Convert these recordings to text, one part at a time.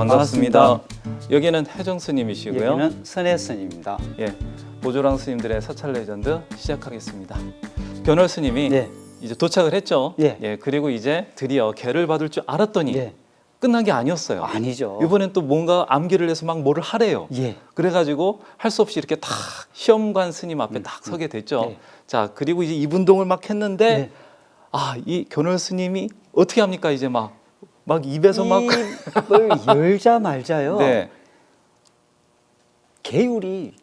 반갑습니다. 여기는 혜정 스님이시고요. 여기는 선혜 스님입니다. 예, 보조랑 스님들의 사찰 레전드 시작하겠습니다. 견월 스님이 네. 이제 도착을 했죠. 예. 그리고 이제 드디어 계를 받을 줄 알았더니 예. 끝난 게 아니었어요. 아니죠. 이번엔 또 뭔가 암기를 해서 막 뭐를 하래요. 예. 그래가지고 할 수 없이 이렇게 딱 시험관 스님 앞에 딱 서게 됐죠. 예. 자, 그리고 이제 이분동을 막 했는데 예. 이 견월 스님이 어떻게 합니까? 이제 막 입에서 막 입을 열자 말자요. 네. 개울이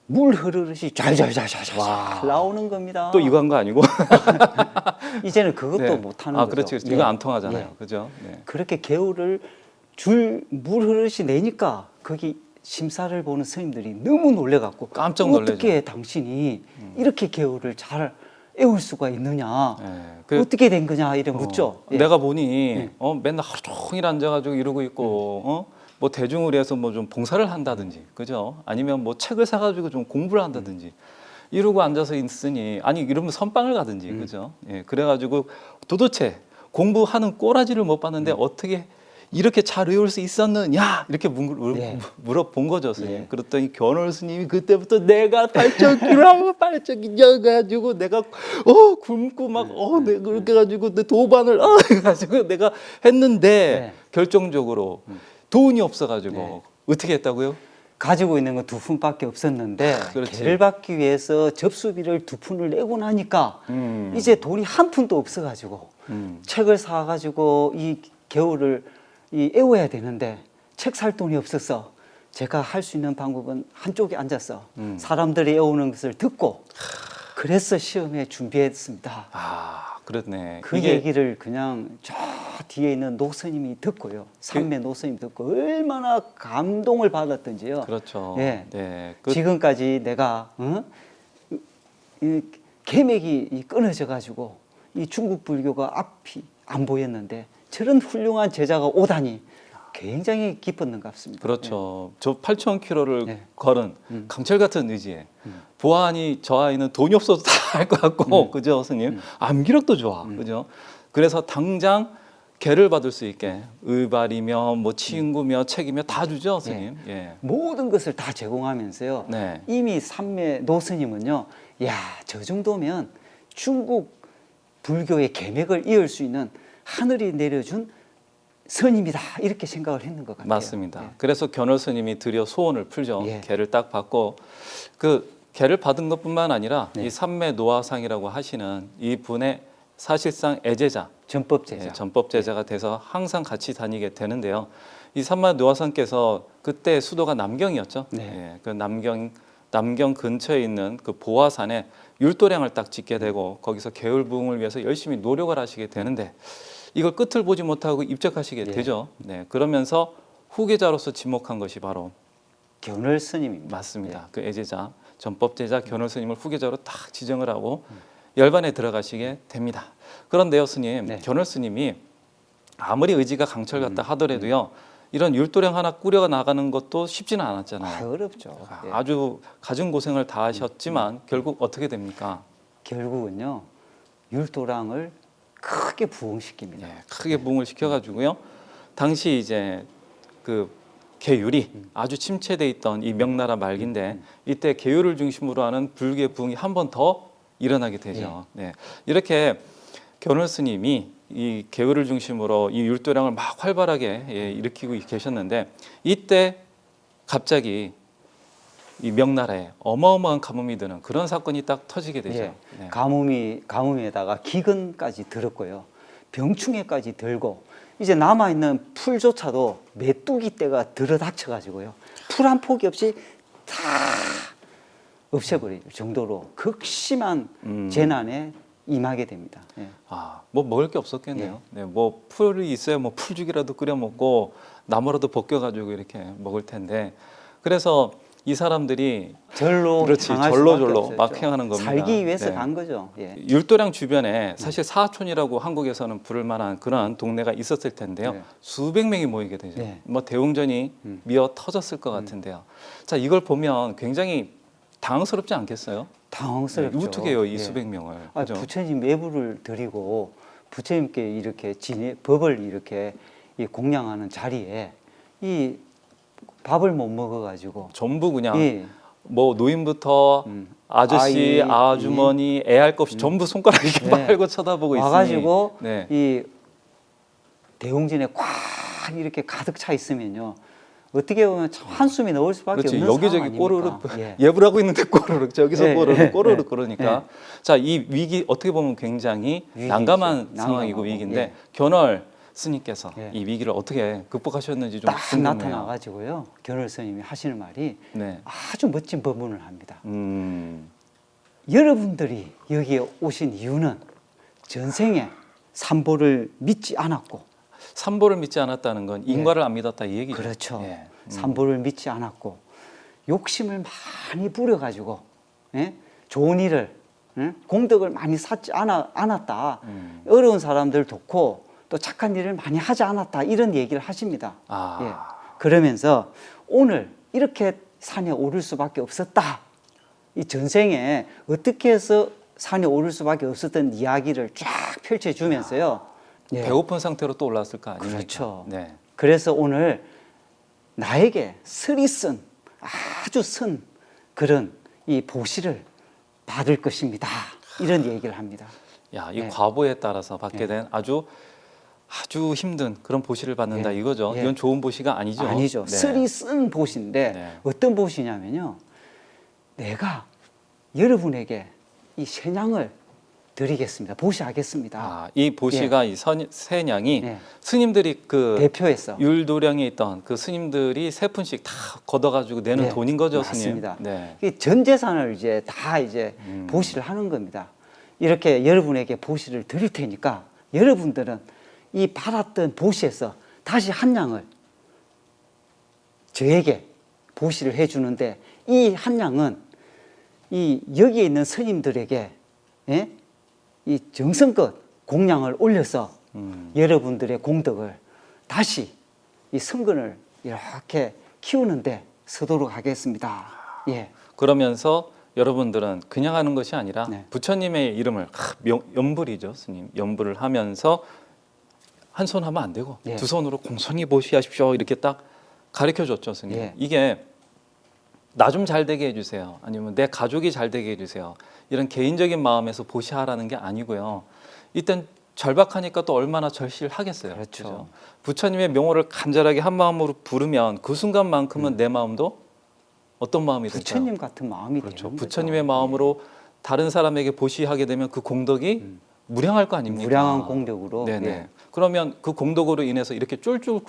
물 흐르듯이 좔좔좔좔 와. 나오는 겁니다. 또 이거 한 거 아니고? 이제는 그것도 네. 못하는 거죠. 그렇지. 예. 이거 안 통하잖아요. 예. 그죠? 네. 그렇게 개울을 물 흐르듯이 내니까 거기 심사를 보는 스님들이 너무 놀래갖고 깜짝 놀라죠. 어떻게 당신이 이렇게 개울을 잘 애울 수가 있느냐, 네. 어떻게 된 거냐 이래 묻죠. 예. 내가 보니 맨날 하루 종일 앉아가지고 이러고 있고 뭐 대중을 위해서 뭐 좀 봉사를 한다든지, 그죠? 아니면 뭐 책을 사가지고 좀 공부를 한다든지 이러고 앉아서 있으니 아니 이러면 선방을 가든지, 그죠? 예, 그래가지고 도대체 공부하는 꼬라지를 못 봤는데 어떻게 이렇게 잘 외울 수 있었느냐 이렇게 물어본 거죠, 스님. 예. 그랬더니 견월 스님이 그때부터 내가 발전기로 발전기 져가지고 내가 굶고 막 내가 그렇게 가지고 내 도반을 해가지고 내가 했는데 네. 결정적으로 돈이 없어가지고 네. 어떻게 했다고요? 가지고 있는 건 2푼밖에 없었는데 그렇지. 개를 받기 위해서 접수비를 2푼을 내고 나니까 이제 돈이 1푼도 없어가지고 책을 사가지고 이 개울을 애워야 되는데 책 살 돈이 없어서 제가 할 수 있는 방법은 한쪽에 앉아서 사람들이 애우는 것을 듣고 그래서 시험에 준비했습니다. 그렇네. 그 얘기를 그냥 저 뒤에 있는 노스님이 듣고요. 삼매 노스님 듣고 얼마나 감동을 받았던지요. 그렇죠. 예. 네. 지금까지 내가 이 계맥이 끊어져 가지고 이 중국 불교가 앞이 안 보였는데 저런 훌륭한 제자가 오다니 굉장히 기뻤는 것 같습니다. 그렇죠. 저 8,000km를 네. 걸은 강철 같은 의지에 보안이 저 아이는 돈이 없어도 다 할 것 같고, 그죠, 스님? 암기력도 좋아, 그죠? 그래서 당장 개를 받을 수 있게 의발이며 뭐 친구며 책이며 다 주죠, 스님. 예. 모든 것을 다 제공하면서요. 네. 이미 삼매 노스님은요, 야, 저 정도면 중국 불교의 계맥을 이을 수 있는 하늘이 내려준 선임이다 이렇게 생각을 했는 것 같아요. 맞습니다. 예. 그래서 견월 스님이 드디어 소원을 풀죠. 예. 개를 딱 받고 그 개를 받은 것뿐만 아니라 네. 이 삼매 노화상이라고 하시는 이 분의 사실상 애제자, 전법 제자. 예, 전법 제자가 돼서 항상 같이 다니게 되는데요. 이 삼매 노화상께서 그때 수도가 남경이었죠. 네. 예, 그 남경 근처에 있는 그 보화산에 율도량을 딱 짓게 되고 거기서 계율 부흥을 위해서 열심히 노력을 하시게 되는데 이걸 끝을 보지 못하고 입적하시게 예. 되죠. 네, 그러면서 후계자로서 지목한 것이 바로 견월 스님입니다. 맞습니다. 그 애제자, 전법 제자 견월 스님을 후계자로 딱 지정을 하고 열반에 들어가시게 됩니다. 그런데요, 스님, 네. 견월 스님이 아무리 의지가 강철 같다 하더라도요, 이런 율도량 하나 꾸려 나가는 것도 쉽지는 않았잖아요. 어렵죠. 예. 아주 가진 고생을 다 하셨지만 결국 어떻게 됩니까? 결국은요 율도량을 크게 부흥시킵니다. 예, 크게 부흥을 시켜가지고요. 당시 이제 그 계율이 아주 침체돼 있던 이 명나라 말기인데 이때 계율을 중심으로 하는 불교의 부흥이 한 번 더 일어나게 되죠. 네, 이렇게 견월 스님이 이 계율을 중심으로 이 율도량을 막 활발하게 일으키고 계셨는데 이때 갑자기 이 명나라에 어마어마한 가뭄이 드는 그런 사건이 딱 터지게 되죠. 예. 네. 가뭄에다가 기근까지 들었고요. 병충해까지 들고 이제 남아 있는 풀조차도 메뚜기 떼가 들어닥쳐가지고요. 풀 한 포기 없이 다 없애버릴 정도로 극심한 재난에 임하게 됩니다. 예. 뭐 먹을 게 없었겠네요. 네, 뭐 풀이 있어야 뭐 풀죽이라도 끓여 먹고 나무라도 벗겨가지고 이렇게 먹을 텐데 그래서 이 사람들이 절로 그렇지 향할 절로 수밖에 절로 없었죠. 막 행하는 겁니다. 살기 위해서 네. 간 거죠. 예. 율도량 주변에 사실 사하촌이라고 한국에서는 부를 만한 그런 동네가 있었을 텐데요. 네. 수백 명이 모이게 되죠. 네. 뭐 대웅전이 미어 터졌을 것 같은데요. 자, 이걸 보면 굉장히 당황스럽지 않겠어요? 당황스럽죠. 어떻게 해요, 이 예. 수백 명을? 아, 그죠? 부처님 매부를 드리고 부처님께 이렇게 법을 이렇게 이 공양하는 자리에 이 밥을 못 먹어가지고 전부 그냥 예. 뭐 노인부터 아저씨, 아이, 아주머니, 애 할 것 없이 전부 손가락 이렇게 네. 빨고 쳐다보고 있으니 와가지고 네. 이 대웅진에 꽉 이렇게 가득 차 있으면요. 어떻게 보면 참 한숨이 나올 수밖에 그렇지. 없는 여기저기 상황 꼬르륵 아닙니까? 예. 예불 하고 있는데 꼬르륵 저기서 예, 꼬르륵 예, 꼬르륵 예, 그러니까 예. 자, 이 위기 어떻게 보면 굉장히 위기죠. 난감한 상황이고 난감하고, 위기인데 예. 견월 스님께서 예. 이 위기를 어떻게 극복하셨는지 좀 딱 궁금해요. 나타나가지고요. 견월 스님이 하시는 말이 네. 아주 멋진 법문을 합니다. 음. 여러분들이 여기에 오신 이유는 전생에 삼보를 믿지 않았고 삼보를 믿지 않았다는 건 인과를 안 믿었다 이 얘기죠. 그렇죠. 예. 삼보를 믿지 않았고 욕심을 많이 부려가지고 예? 좋은 일을 공덕을 많이 쌓지 않았다. 어려운 사람들 돕고 또 착한 일을 많이 하지 않았다. 이런 얘기를 하십니다. 아. 예. 그러면서 오늘 이렇게 산에 오를 수밖에 없었다. 이 전생에 어떻게 해서 산에 오를 수밖에 없었던 이야기를 쫙 펼쳐주면서요. 예. 배고픈 상태로 또 올랐을 거 아닙니까? 그렇죠. 네. 그래서 오늘 나에게 슬이 쓴 아주 쓴 그런 이 보시를 받을 것입니다. 이런 얘기를 합니다. 야, 이 네. 과보에 따라서 받게 된 아주 힘든 그런 보시를 받는다 예. 이거죠. 예. 이건 좋은 보시가 아니죠. 아니죠. 네. 슬이 쓴 보시인데 네. 어떤 보시냐면요. 내가 여러분에게 이 세냥을 드리겠습니다. 보시하겠습니다. 아, 이 보시가 이 세냥이 예. 스님들이 그 대표해서 율도량에 있던 그 스님들이 세 푼씩 다 걷어가지고 내는 네, 돈인 거죠, 맞습니다. 스님. 네. 이 전 재산을 이제 다 이제 보시를 하는 겁니다. 이렇게 여러분에게 보시를 드릴 테니까 여러분들은 이 받았던 보시에서 다시 한 양을 저에게 보시를 해주는데 이 한 양은 이 여기에 있는 스님들에게 예? 이 정성껏 공양을 올려서 여러분들의 공덕을 다시 이 성근을 이렇게 키우는데 서도록 하겠습니다. 예. 그러면서 여러분들은 그냥 하는 것이 아니라 네. 부처님의 이름을 연불이죠, 스님. 연불을 하면서 한 손 하면 안 되고 예. 두 손으로 공손히 보시하십시오. 이렇게 딱 가르쳐 줬죠, 스님. 예. 이게 나 좀 잘 되게 해주세요. 아니면 내 가족이 잘 되게 해주세요. 이런 개인적인 마음에서 보시하라는 게 아니고요. 이땐 절박하니까 또 얼마나 절실하겠어요. 그렇죠. 그죠? 부처님의 명호를 간절하게 한 마음으로 부르면 그 순간만큼은 내 마음도 어떤 마음이 될까요? 부처님 같은 마음이 그렇죠. 되는 부처님의 거죠. 마음으로 다른 사람에게 보시하게 되면 그 공덕이 무량할 거 아닙니까? 무량한 공덕으로 네네. 예. 그러면 그 공덕으로 인해서 이렇게 쫄쫄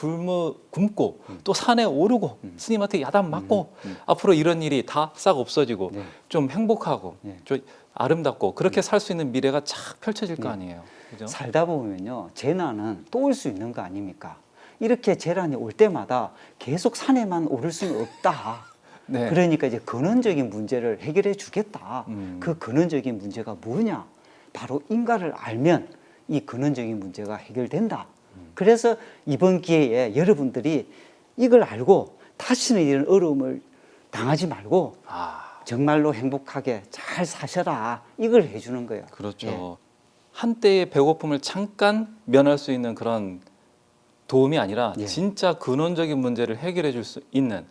굶고 또 산에 오르고 스님한테 야단 맞고 앞으로 이런 일이 다 싹 없어지고 네. 좀 행복하고 네. 좀 아름답고 그렇게 살 수 있는 미래가 착 펼쳐질 거 아니에요. 그죠? 살다 보면요 재난은 또 올 수 있는 거 아닙니까? 이렇게 재난이 올 때마다 계속 산에만 오를 수는 없다. 네. 그러니까 이제 근원적인 문제를 해결해 주겠다. 음. 그 근원적인 문제가 뭐냐? 바로 인과를 알면 이 근원적인 문제가 해결된다. 그래서 이번 기회에 여러분들이 이걸 알고 다시는 이런 어려움을 당하지 말고 아, 정말로 행복하게 잘 사셔라. 이걸 해주는 거예요. 그렇죠. 예. 한때의 배고픔을 잠깐 면할 수 있는 그런 도움이 아니라 예. 진짜 근원적인 문제를 해결해 줄 수 있는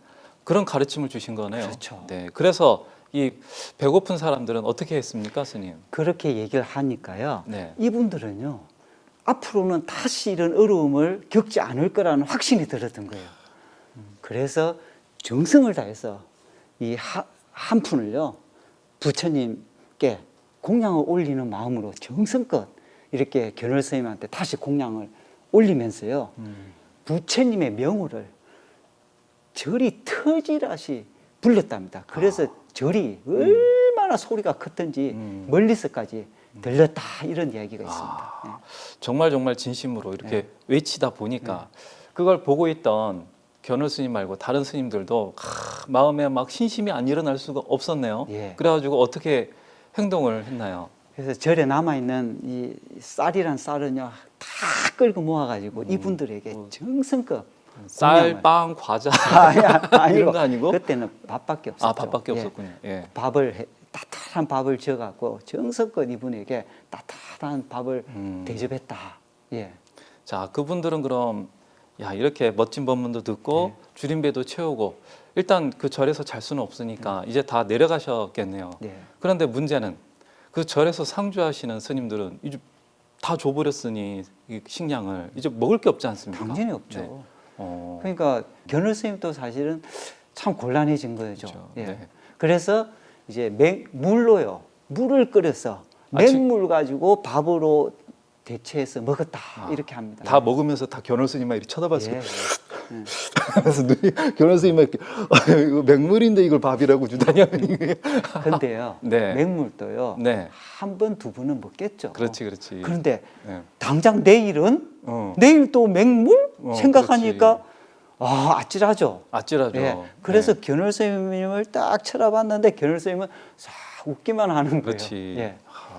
그런 가르침을 주신 거네요. 그렇죠. 네. 그래서 이 배고픈 사람들은 어떻게 했습니까, 스님? 그렇게 얘기를 하니까요. 네. 이분들은요. 앞으로는 다시 이런 어려움을 겪지 않을 거라는 확신이 들었던 거예요. 그래서 정성을 다해서 이 한 푼을요. 부처님께 공양을 올리는 마음으로 정성껏 이렇게 견월 스님한테 다시 공양을 올리면서요. 부처님의 명호를 절이 터지라시 불렀답니다. 그래서 절이 얼마나 소리가 컸던지 멀리서까지 들렸다 이런 이야기가 있습니다. 예. 정말 진심으로 이렇게 외치다 보니까 그걸 보고 있던 견월 스님 말고 다른 스님들도 마음에 막 신심이 안 일어날 수가 없었네요. 예. 그래가지고 어떻게 행동을 했나요? 그래서 절에 남아있는 이 쌀이란 쌀은요 다 끌고 모아가지고 이분들에게 정성껏 쌀, 공양을. 빵, 과자 아니고, 이런 거 아니고? 그때는 밥밖에 없었죠. 아, 밥밖에 예. 없었군요. 예. 따뜻한 밥을 지어갖고 정성껏 이분에게 따뜻한 밥을 대접했다. 예. 자, 그분들은 그럼 야 이렇게 멋진 법문도 듣고 줄임배도 채우고 일단 그 절에서 잘 수는 없으니까 이제 다 내려가셨겠네요. 네. 그런데 문제는 그 절에서 상주하시는 스님들은 이제 다 줘버렸으니 이 식량을 이제 먹을 게 없지 않습니까? 당연히 없죠. 네. 그러니까 견을 스님도 사실은 참 곤란해진 거죠. 그렇죠. 예. 네. 그래서 이제 물로요. 물을 끓여서 맹물 가지고 밥으로 대체해서 먹었다 이렇게 합니다. 다 먹으면서 다 견월 스님만 이렇게 쳐다봤어요. 예. 그래서 눈이 견월 스님만 이렇게 이거 맹물인데 이걸 밥이라고 주다냐. 근데요. 네. 맹물도요. 네. 한 번, 두 번은 먹겠죠. 그렇지, 그렇지. 그런데 네. 당장 내일은 어. 내일 또 맹물 생각하니까 그렇지. 아찔하죠. 아찔하죠. 예. 그래서 네. 견월 스님을 딱 쳐다봤는데 견월 스님은 싹 웃기만 하는 거예요. 그렇지. 예.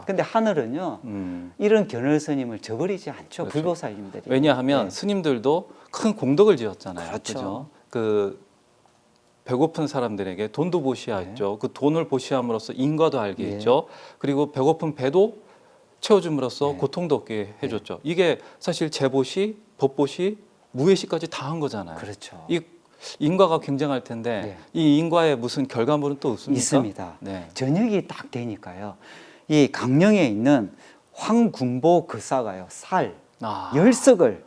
근데 하늘은요. 음. 이런 견월 스님을 저버리지 않죠. 그렇죠. 불보살님들이. 왜냐하면 예. 스님들도 큰 공덕을 지었잖아요. 그렇죠. 그죠? 그 배고픈 사람들에게 돈도 보시하였죠. 그 돈을 보시함으로써 인과도 알게 예. 했죠. 그리고 배고픈 배도 채워줌으로써 예. 고통도 없게 해줬죠. 이게 사실 제보시, 법보시, 무예시까지 다 한 거잖아요. 그렇죠. 이 인과가 굉장할 텐데 이 인과에 무슨 결과물은 또 없습니까? 있습니다. 네. 저녁이 딱 되니까요. 이 강령에 있는 황군보 거사가요. 살 아. 10석을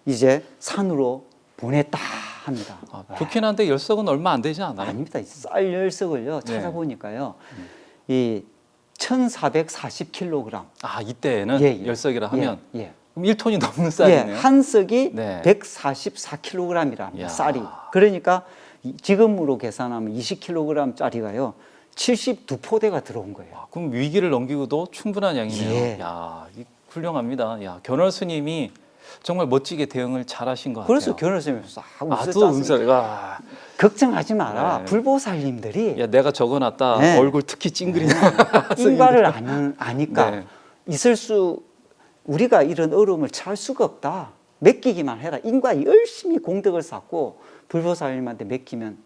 이제 산으로 보냈다 합니다. 좋긴 한데 열석은 얼마 안 되지 않아요? 아닙니다. 쌀 10석을요. 네. 찾아보니까요. 이 1440kg. 아 이때에는 예, 예. 열석이라 하면 예. 그럼 1톤이 넘는 예. 쌀이네요. 한 석이 네. 144kg이랍니다. 야. 쌀이. 그러니까 지금으로 계산하면 20kg짜리가요. 72포대가 들어온 거예요. 와, 그럼 위기를 넘기고도 충분한 양이네요. 예. 야, 훌륭합니다. 야, 견월 스님이 정말 멋지게 대응을 잘하신 것 그래서 같아요. 견월쌤이 싹 또 웃었지 않습니까? 응설. 걱정하지 마라. 네. 불보살님들이 야, 내가 적어놨다. 네. 얼굴 특히 찡그리는. 인과를 아니까 네. 우리가 이런 어려움을 찰 수가 없다. 맡기기만 해라. 인과 열심히 공덕을 쌓고 불보살님한테 맡기면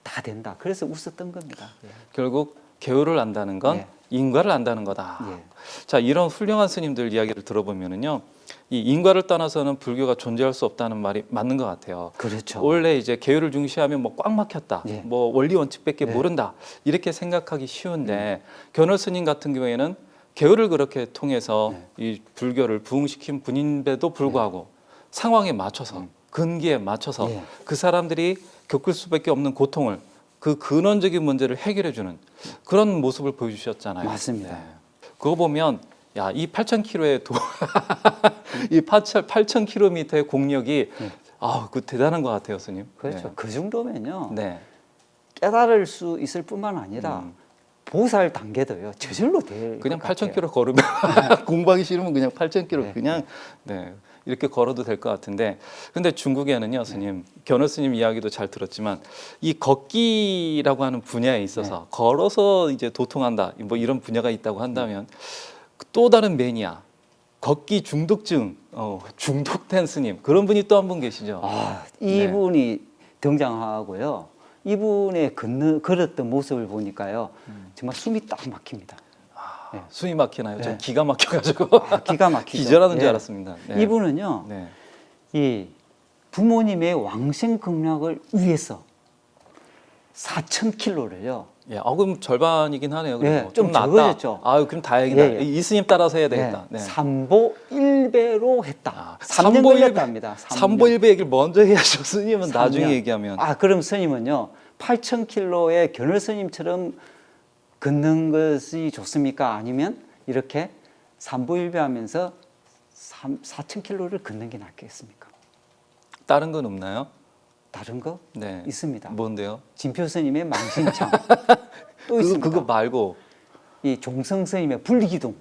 다 된다. 그래서 웃었던 겁니다. 결국 개요를 안다는 건 예. 인과를 안다는 거다. 예. 자, 이런 훌륭한 스님들 이야기를 들어보면은요, 이 인과를 떠나서는 불교가 존재할 수 없다는 말이 맞는 것 같아요. 그렇죠. 원래 이제 개요를 중시하면 뭐 꽉 막혔다, 예. 뭐 원리 원칙밖에 예. 모른다 이렇게 생각하기 쉬운데 견월 스님 같은 경우에는 개요를 그렇게 통해서 이 불교를 부흥시킨 분인데도 불구하고 상황에 맞춰서 근기에 맞춰서 예. 그 사람들이 겪을 수밖에 없는 고통을 그 근원적인 문제를 해결해주는 그런 모습을 보여주셨잖아요. 맞습니다. 그거 보면 야, 이 8,000km의 이 8,000km의 공력이 그 대단한 것 같아요, 스님. 그렇죠. 그 정도면요. 네. 깨달을 수 있을 뿐만 아니라 보살 단계도요. 저절로 될 그냥 것 같아요. 8,000km 걸으면 공부하기 싫으면 그냥 8,000km 네. 그냥 이렇게 걸어도 될 것 같은데 근데 중국에는요, 스님 견월 스님 이야기도 잘 들었지만 이 걷기라고 하는 분야에 있어서 걸어서 이제 도통한다 뭐 이런 분야가 있다고 한다면 또 다른 매니아 걷기 중독증 중독된 스님 그런 분이 또 한 분 계시죠. 이분이 등장하고요. 이분의 걸었던 모습을 보니까요. 정말 숨이 딱 막힙니다. 네. 숨이 막히나요? 전 네. 기가 막혀가지고 기가 막히죠. 기절하는 줄 예. 알았습니다. 네. 이분은요. 네. 이 부모님의 왕생 극락을 위해서 4,000km를요. 예, 그럼 절반이긴 하네요. 그리고 예, 좀 낫다. 적어졌죠. 그럼 다행이다. 예, 예. 이 스님 따라서 해야 되겠다. 네. 삼보 1배로 했다. 3년 삼보 걸렸답니다. 삼보 1배 얘기를 먼저 해야죠. 스님은 나중에 3년. 얘기하면. 그럼 스님은요. 8,000km의 견월 스님처럼 걷는 것이 좋습니까? 아니면 이렇게 삼보일배하면서 4,000km를 걷는 게 낫겠습니까? 다른 건 없나요? 다른 거 네. 있습니다. 뭔데요? 진표 스님의 망신창 또 있습니다. 그거 말고 이 종성 스님의 불기둥.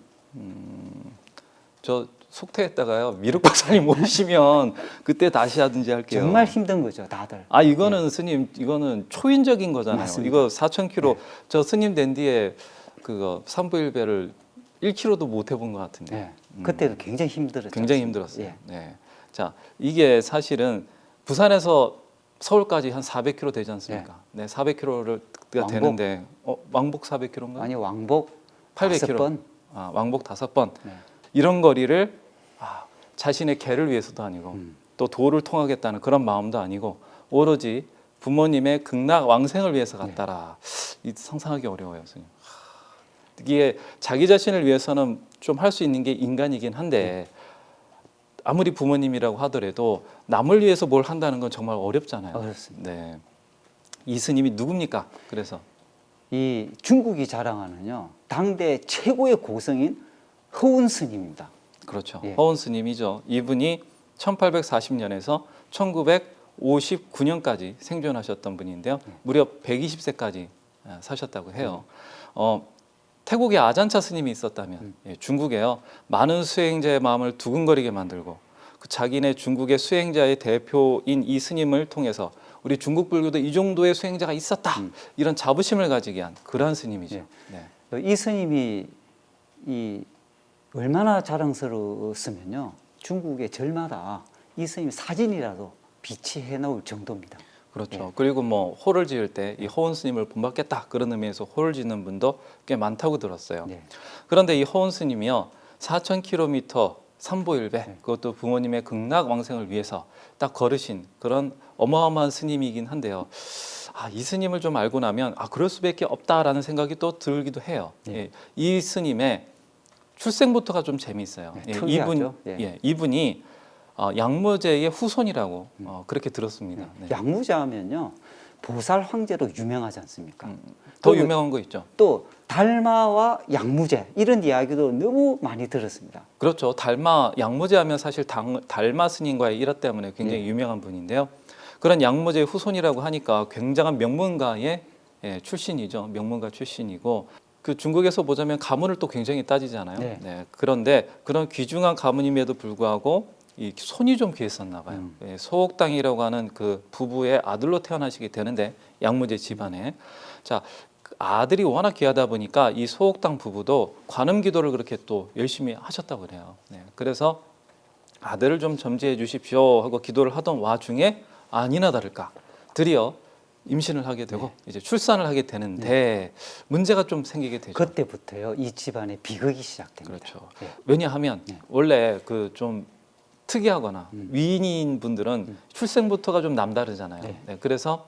저 속퇴했다가요. 미륵박사님 오시면 그때 다시 하든지 할게요. 정말 힘든 거죠, 다들. 이거는 스님 이거는 초인적인 거잖아요. 맞습니다. 이거 4,000km 저 스님 된 뒤에 그거 삼보일배를 1km도 못 해본 것 같은데. 네. 그때도 굉장히 힘들었죠. 굉장히 힘들었어요. 예. 네. 자, 이게 사실은 부산에서 서울까지 한 400km 되지 않습니까? 네, 400km가 왕복. 되는데 왕복 400km인가? 아니 왕복 800km. 5번. 왕복 5번. 네. 이런 거리를 자신의 개를 위해서도 아니고 또 도를 통하겠다는 그런 마음도 아니고 오로지 부모님의 극락 왕생을 위해서 갔다라. 이 상상하기 어려워요, 스님. 이게 자기 자신을 위해서는 좀 할 수 있는 게 인간이긴 한데 아무리 부모님이라고 하더라도 남을 위해서 뭘 한다는 건 정말 어렵잖아요. 어렵습니다. 네. 이 스님이 누굽니까? 그래서 이 중국이 자랑하는요 당대 최고의 고성인 허운 스님입니다. 그렇죠. 예. 허운 스님이죠. 이분이 1840년에서 1959년까지 생존하셨던 분인데요. 무려 120세까지 사셨다고 해요. 태국에 아잔차 스님이 있었다면 예, 중국에요. 많은 수행자의 마음을 두근거리게 만들고 그 자기네 중국의 수행자의 대표인 이 스님을 통해서 우리 중국 불교도 이 정도의 수행자가 있었다. 이런 자부심을 가지게 한 그러한 스님이죠. 예. 네. 이 스님이 얼마나 자랑스러웠으면요 중국의 절마다 이 스님 사진이라도 비치해 놓을 정도입니다. 그렇죠. 예. 그리고 뭐 호를 지을 때 이 허운 스님을 본받겠다 그런 의미에서 호를 짓는 분도 꽤 많다고 들었어요. 네. 그런데 이 허운 스님이요 4,000km 삼보일배 그것도 부모님의 극락 왕생을 위해서 딱 걸으신 그런 어마어마한 스님이긴 한데요. 이 스님을 좀 알고 나면 그럴 수밖에 없다라는 생각이 또 들기도 해요. 네. 예, 이 스님의 출생부터가 좀 재미있어요. 네, 특이하죠. 예. 이분이 양무제의 후손이라고 그렇게 들었습니다. 네. 양무자면요 보살 황제로 유명하지 않습니까? 더 또 유명한 거 있죠. 또 달마와 양무제 이런 이야기도 너무 많이 들었습니다. 그렇죠. 양무제 하면 사실 달마 스님과의 일화 때문에 굉장히 유명한 분인데요. 그런 양무제의 후손이라고 하니까 굉장한 명문가의 출신이죠. 명문가 출신이고 그 중국에서 보자면 가문을 또 굉장히 따지잖아요. 네. 네. 그런데 그런 귀중한 가문임에도 불구하고 이 손이 좀 귀했었나 봐요. 소옥당이라고 하는 그 부부의 아들로 태어나시게 되는데 양무제 집안에 자 아들이 워낙 귀하다 보니까 이 소옥당 부부도 관음 기도를 그렇게 또 열심히 하셨다고 그래요. 네. 그래서 아들을 좀 점지해 주십시오 하고 기도를 하던 와중에 아니나 다를까 드디어 임신을 하게 되고 이제 출산을 하게 되는데 문제가 좀 생기게 되죠. 그때부터요 이 집안의 비극이 시작됩니다. 그렇죠. 예. 왜냐하면 원래 그 좀 특이하거나 위인인 분들은 출생부터가 좀 남다르잖아요. 네. 네, 그래서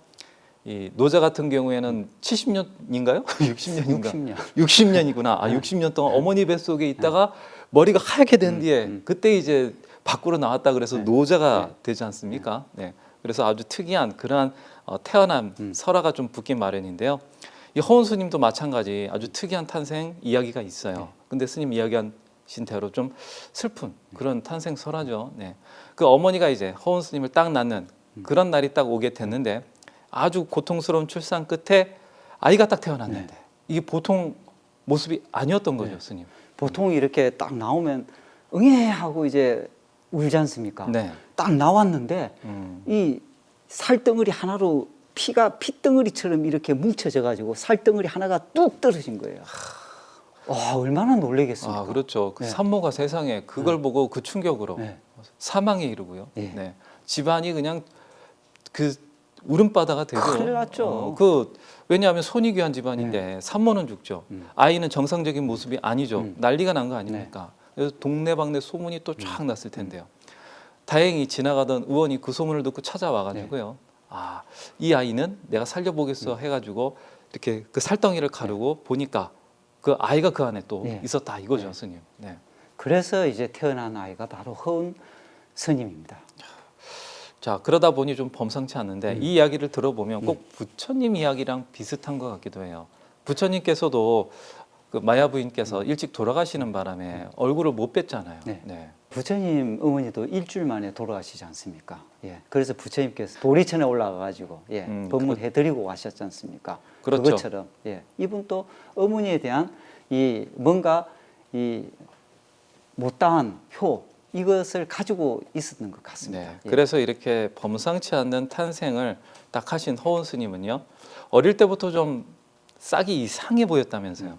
이 노자 같은 경우에는 70년인가요? 60년인가? 60년이구나. 60년 동안 어머니 뱃속에 있다가 머리가 하얗게 된 뒤에 그때 이제 밖으로 나왔다 그래서 노자가 되지 않습니까? 네. 그래서 아주 특이한 그러한 태어남 설화가 좀 붙긴 마련인데요. 이 허운 스님도 마찬가지 아주 특이한 탄생 이야기가 있어요. 근데 스님 이야기하신 대로 좀 슬픈 그런 탄생 설화죠. 네. 그 어머니가 이제 허운 스님을 딱 낳는 그런 날이 딱 오게 됐는데 아주 고통스러운 출산 끝에 아이가 딱 태어났는데 이게 보통 모습이 아니었던 거죠, 스님. 보통 이렇게 딱 나오면 응애 하고 이제 울지 않습니까? 네. 딱 나왔는데 이 살덩어리 하나로 피가 핏덩어리처럼 이렇게 뭉쳐져 가지고 살덩어리 하나가 뚝 떨어진 거예요. 와 얼마나 놀라겠습니까? 그렇죠. 그 네. 산모가 세상에 그걸 보고 그 충격으로 네. 사망에 이르고요. 네. 네. 집안이 그냥 그 울음바다가 되죠. 큰일 났죠. 왜냐하면 손이 귀한 집안인데 산모는 죽죠. 아이는 정상적인 모습이 아니죠. 난리가 난 거 아닙니까? 그래서 동네방네 소문이 또 쫙 났을 텐데요. 다행히 지나가던 의원이 그 소문을 듣고 찾아와가지고요. 이 아이는 내가 살려보겠어 해가지고 이렇게 그 살덩이를 가르고 보니까 그 아이가 그 안에 또 있었다 이거죠, 스님. 네. 그래서 이제 태어난 아이가 바로 허운 스님입니다. 자 그러다 보니 좀 범상치 않는데 이 이야기를 들어보면 꼭 부처님 이야기랑 비슷한 것 같기도 해요. 부처님께서도 그 마야 부인께서 일찍 돌아가시는 바람에 얼굴을 못 뵀잖아요. 네. 네. 부처님 어머니도 일주일 만에 돌아가시지 않습니까? 예. 그래서 부처님께서 도리천에 올라가가지고 법문해드리고 가셨지 않습니까? 그렇죠. 그것처럼 이분 또 어머니에 대한 이 뭔가 이 못다한 효 이것을 가지고 있었던 것 같습니다. 네. 그래서 이렇게 범상치 않는 탄생을 딱 하신 허운 스님은요. 어릴 때부터 좀 싹이 이상해 보였다면서요.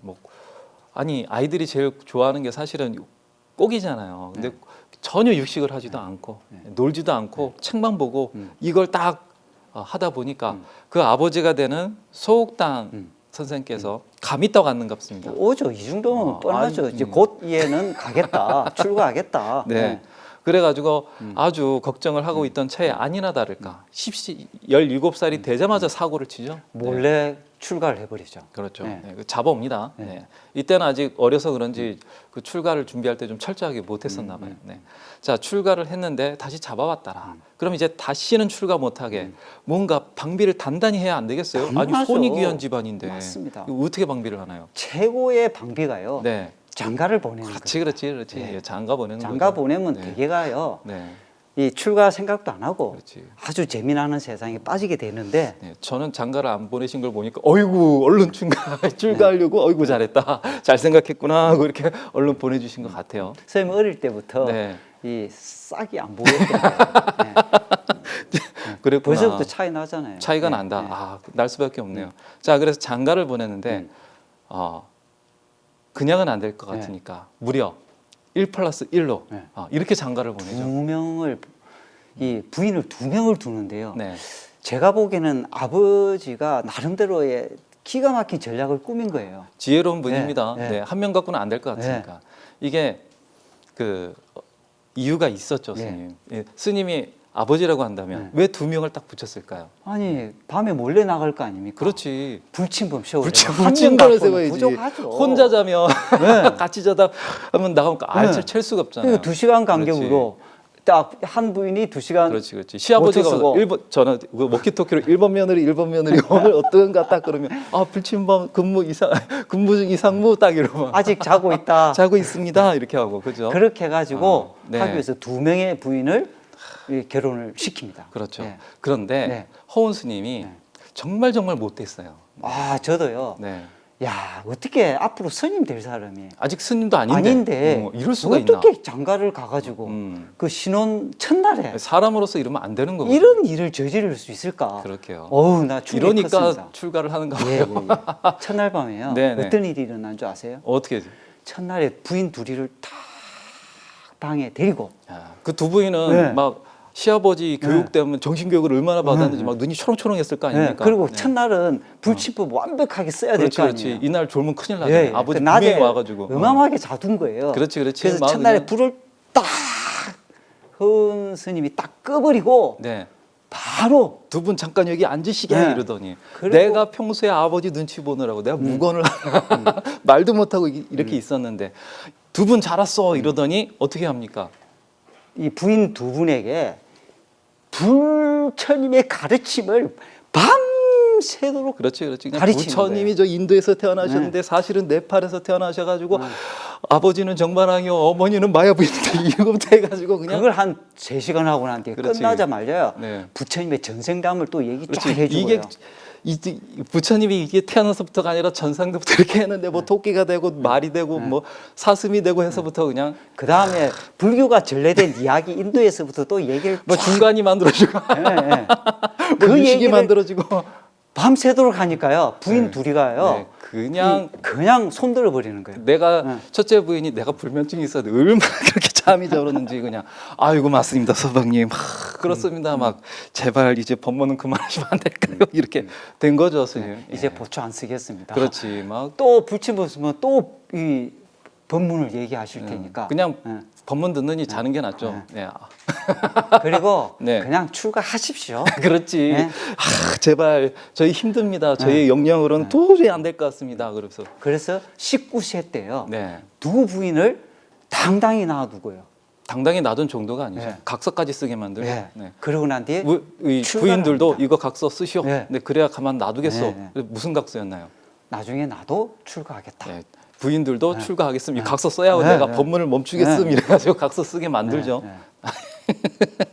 아니 아이들이 제일 좋아하는 게 사실은 꼭이잖아요. 근데 전혀 육식을 하지도 않고 놀지도 않고 책만 보고 이걸 딱 하다 보니까 그 아버지가 되는 소옥당 선생께서 감이 떠 갔는 값습니다. 오죠. 이 정도면 뻔하죠. 이제 곧 얘는 가겠다, 출가하겠다. 네. 그래가지고 아주 걱정을 하고 있던 차에 아니나 다를까 17살이 되자마자 사고를 치죠. 몰래 출가를 해버리죠. 그렇죠. 네. 네, 그 잡아옵니다. 네. 네. 이때는 아직 어려서 그런지 그 출가를 준비할 때 좀 철저하게 못했었나 봐요. 네. 자, 출가를 했는데 다시 잡아왔다라. 그럼 이제 다시는 출가 못하게 뭔가 방비를 단단히 해야 안 되겠어요? 아니 당연하죠. 손이 귀한 집안인데 맞습니다. 이거 어떻게 방비를 하나요? 최고의 방비가요. 네, 장가를 보내는 그렇지, 그렇지. 네. 예, 장가 보내는 장가 거죠. 보내면 네. 대개가요. 네, 이 출가 생각도 안 하고 그렇지. 아주 재미나는 세상에 빠지게 되는데 네, 저는 장가를 안 보내신 걸 보니까 어이구 얼른 출가하려고 어이구 잘했다 잘 생각했구나 하고 이렇게 얼른 보내주신 것 같아요. 선생님 어릴 때부터 네. 이 싹이 안 보였던 거예요. 네. 그랬구나. 벌써부터 차이 나잖아요. 차이가 네, 난다. 네. 아, 날 수밖에 없네요. 자, 그래서 장가를 보냈는데 그냥은 안 될 것 네. 같으니까 무려 1+1로 네. 이렇게 장가를 보내죠. 두 명을 이 부인을 두 명을 두는데요. 네, 제가 보기에는 아버지가 나름대로의 기가 막힌 전략을 꾸민 거예요. 지혜로운 분입니다. 네, 네, 네. 한 명 갖고는 안 될 것 같으니까 이게 그 이유가 있었죠, 네. 스님. 예, 스님이 아버지라고 한다면 왜 두 명을 딱 붙였을까요? 아니 밤에 몰래 나갈 거 아닙니까? 그렇지. 불침범 세워. 불침범을 세워야지. 부족하죠. 혼자 자면 네. 같이 자다 하면 나가면 알칠 네. 칠 수가 없잖아요. 그러니까 2시간 간격으로 딱 한 부인이 2시간 그렇지, 그렇지. 시아버지가 쓰고. 저는 그 워키토키로 1번 며느리 오늘 어떤가 딱 그러면 불침범 근무 중 이상무 딱 이러면 아직 자고 있다. 자고 있습니다 이렇게 하고 그죠? 그렇게 해가지고 네. 학교에서 두 명의 부인을 결혼을 시킵니다. 그렇죠. 네. 그런데 네. 허운 스님이 네. 정말 못됐어요. 아 저도요. 네. 야 어떻게 앞으로 스님 될 사람이 아직 스님도 아닌데, 아닌데 이럴 수가 있나? 어떻게 장가를 가가지고 그 신혼 첫날에 사람으로서 이러면 안 되는 거거든요. 이런 일을 저지를 수 있을까? 그렇게요. 어우 나 충격이 이러니까 컸습니다. 출가를 하는가 예, 봐요. 예, 예. 첫날 밤에요. 네, 네. 어떤 일이 일어난 줄 아세요? 어떻게? 첫날에 부인 둘이를 딱 방에 데리고 그 두 부인은 네. 막 시아버지 교육 때문에 정신 교육을 얼마나 받았는지 네. 막 눈이 초롱초롱했을 거 네, 아닙니까? 그리고 네. 첫날은 불침법 완벽하게 써야 될 그렇지, 거 그렇지. 아니에요. 이날 졸면 큰일 나죠. 예, 예. 아버지 그 낮에 분명히 와가지고. 어마어마하게 자둔 거예요. 그렇지, 그렇지. 그래서 막 첫날에 그냥- 불을 딱 허은 스님이 딱 꺼버리고 네. 바로 두 분 잠깐 여기 앉으시게 네. 이러더니 그리고- 내가 평소에 아버지 눈치 보느라고 내가 무건을 말도 못하고 이렇게 있었는데 두 분 자랐어 이러더니 어떻게 합니까? 이 부인 두 분에게 불처님의 가르침을 밤새도록 그렇지, 그렇지. 그냥 가르치는 부처님이 저 인도에서 태어나셨는데 사실은 네팔에서 태어나셔가지고 아버지는 정반왕이요, 어머니는 마야부인데 이거부터 해가지고 그냥 그걸 한 3시간 하고 난 뒤에 그렇지. 끝나자마자 네. 부처님의 전생담을 또 얘기 쫙 그렇지. 해주고요. 이게 부처님이 이게 태어나서부터가 아니라 전상부터 이렇게 했는데 뭐 토끼가 되고 말이 되고 뭐 사슴이 되고 해서부터 그냥 그 다음에 불교가 전래된 이야기 인도에서부터 또 얘기를 뭐 중간이 만들어지고 예, 예. 뭐 그 유식이 얘기를 만들어지고 밤새도록 하니까요. 부인 네. 둘이가요. 네, 그냥 그냥 손들어 버리는 거예요. 내가 네. 첫째 부인이 내가 불면증이 있어도 얼마나 그렇게 잠이 저러는지 그냥 아이고 맞습니다 서방님 그렇습니다 막 제발 이제 법문은 그만하시면 안 될까요 이렇게 된 거죠 스님. 이제 예. 보초 안 쓰겠습니다. 그렇지 막 또 불침범 쓰면 또 이 법문을 얘기하실 테니까. 그냥 예. 법문 듣느니 자는 게 낫죠. 네. 그리고 네. 그냥 출가하십시오. 그렇지. 네. 제발 저희 힘듭니다. 저희 역량으로는 도저히 안 될 것 같습니다. 그래서 그래서 19세 때요. 네. 두 부인을 당당히 놔두고요. 당당히 놔둔 정도가 아니죠. 네. 각서까지 쓰게 만들고. 네. 네. 그러고 난 뒤에 이 출가를 부인들도 합니다. 이거 각서 쓰시오. 네. 네. 그래야 가만 놔두겠어. 네, 무슨 각서였나요? 나중에 나도 출가하겠다. 네. 부인들도 네. 출가하겠습니다. 네. 각서 써야 하고 네, 내가 네. 법문을 멈추겠음 네. 이래가지고 각서 쓰게 만들죠. 네, 네.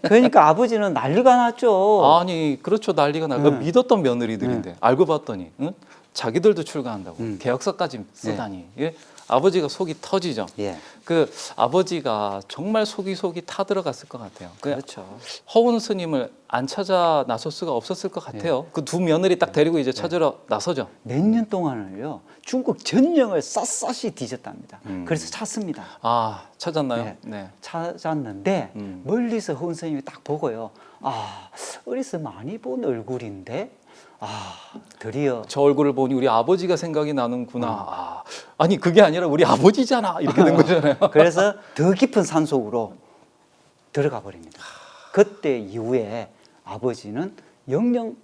그러니까 아버지는 난리가 났죠. 아니 그렇죠 난리가 나고 네. 믿었던 며느리들인데 알고 봤더니 응? 자기들도 출가한다고 계약서까지 쓰다니 예? 아버지가 속이 터지죠. 예. 그 아버지가 정말 속이 타 들어갔을 것 같아요. 그 그렇죠. 허운 스님을 안 찾아 나설 수가 없었을 것 같아요. 그 두 며느리 딱 데리고 이제 찾으러 나서죠. 몇 년 동안을요 중국 전령을 샅샅이 뒤졌답니다. 그래서 찾습니다. 아 찾았나요? 네. 네. 찾았는데 멀리서 허은 스님이 딱 보고요. 아 어디서 많이 본 얼굴인데 아 드디어 저 얼굴을 보니 우리 아버지가 생각이 나는구나. 아니 그게 아니라 우리 아버지잖아 이렇게 된 거잖아요. 그래서 더 깊은 산속으로 들어가 버립니다. 그때 이후에 아버지는 영영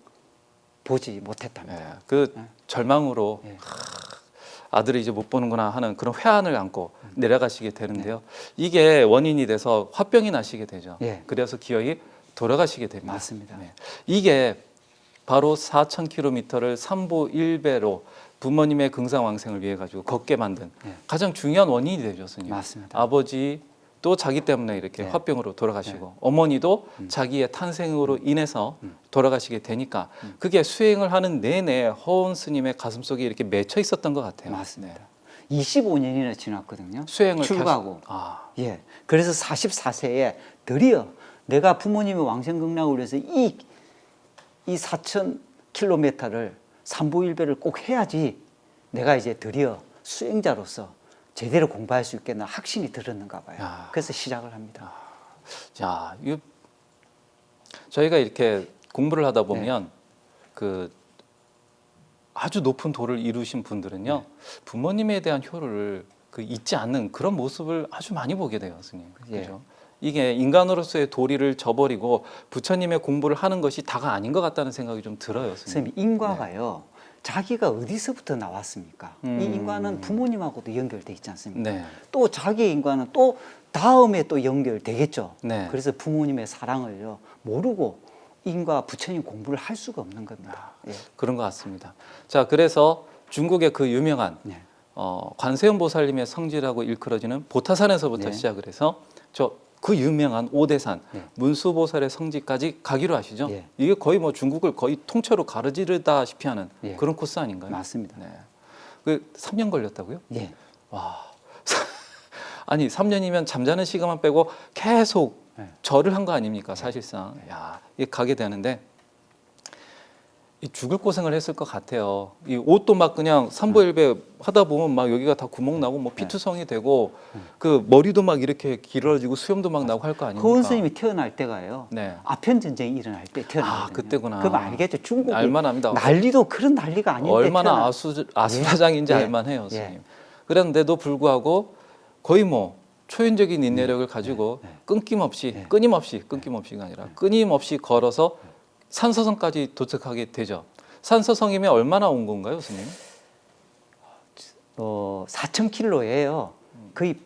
보지 못했답니다. 예, 그 절망으로 예. 아들이 이제 못 보는구나 하는 그런 회한을 안고 내려가시게 되는데요. 이게 원인이 돼서 화병이 나시게 되죠. 예. 그래서 기어이 돌아가시게 됩니다. 맞습니다. 네. 이게 바로 4,000km를 삼보일배로 부모님의 긍상왕생을 위해 가지고 걷게 만든 예. 가장 중요한 원인이 되죠, 스님. 맞습니다. 아버지도 자기 때문에 이렇게 네. 화병으로 돌아가시고 어머니도 자기의 탄생으로 인해서 돌아가시게 되니까 그게 수행을 하는 내내 허운 스님의 가슴 속에 이렇게 맺혀 있었던 것 같아요. 맞습니다. 네. 25년이나 지났거든요. 수행을 출가하고. 계속- 아, 예. 그래서 44세에 드디어 내가 부모님의 왕생극락을 위해서 이 4,000km를 삼보일배를 꼭 해야지 내가 이제 드디어 수행자로서 제대로 공부할 수 있겠나 확신이 들었는가 봐요. 야. 그래서 시작을 합니다. 자, 저희가 이렇게 공부를 하다 보면 그 아주 높은 도를 이루신 분들은요 부모님에 대한 효를 그 잊지 않는 그런 모습을 아주 많이 보게 돼요, 스님. 예. 그죠? 이게 인간으로서의 도리를 저버리고 부처님의 공부를 하는 것이 다가 아닌 것 같다는 생각이 좀 들어요, 스님. 선생님, 인과가요. 자기가 어디서부터 나왔습니까? 이 인과는 부모님하고도 연결돼 있지 않습니까? 네. 또 자기의 인과는 또 다음에 또 연결되겠죠. 네. 그래서 부모님의 사랑을요 모르고 인과 부처님 공부를 할 수가 없는 겁니다. 예. 그런 것 같습니다. 자, 그래서 중국의 그 유명한 네. 관세음 보살님의 성지라고 일컬어지는 보타산에서부터 네. 시작을 해서 그 유명한 오대산 네. 문수보살의 성지까지 가기로 하시죠. 예. 이게 거의 뭐 중국을 거의 통째로 가르지르다시피 하는 예. 그런 코스 아닌가요? 맞습니다. 네. 그 3년 걸렸다고요? 예. 와. 아니 3년이면 잠자는 시간만 빼고 계속 네. 절을 한 거 아닙니까? 사실상. 야, 이게 가게 되는데 이 죽을 고생을 했을 것 같아요. 이 옷도 막 그냥 삼보일배 하다 보면 막 여기가 다 구멍 나고 뭐 피투성이 되고 그 머리도 막 이렇게 길어지고 수염도 막 나고 할 거 아닙니까? 허은 스님이 태어날 때가요. 네. 아편 전쟁이 일어날 때 태어났거든요. 아, 그때구나. 그럼 알겠죠. 중국이 알만합니다. 난리도 그런 난리가 아닌데 얼마나 태어난- 아수라장인지 예. 알만해요, 예. 스님. 그런데도 불구하고 거의 뭐 초인적인 인내력을 가지고 끊임없이가 아니라 끊임없이 걸어서 산서성까지 도착하게 되죠. 산서성이면 얼마나 온 건가요, 스님? 4,000km예요. 거의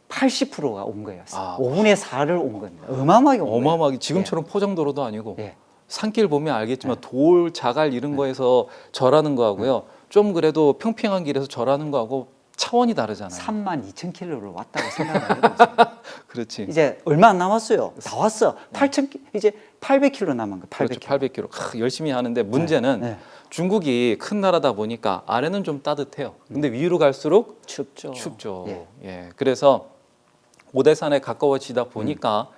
80%가 온 거예요. 아. 5분의 4를 온 겁니다. 어마어마하게 온 거예요. 어마어마하게 지금처럼 포장도로도 아니고 예. 산길 보면 알겠지만 돌, 자갈 이런 거에서 절하는 거하고요. 좀 그래도 평평한 길에서 절하는 거하고 차원이 다르잖아요. 32,000km를 왔다고 생각을 해보세요. 그렇지. 이제 얼마 안 남았어요. 다 왔어. 8,000 이제 800km 남은 거. 800km. 그렇죠. 800km. 열심히 하는데 문제는 네. 중국이 큰 나라다 보니까 아래는 좀 따뜻해요. 근데 위로 갈수록 춥죠. 춥죠. 예. 예. 그래서 오대산에 가까워지다 보니까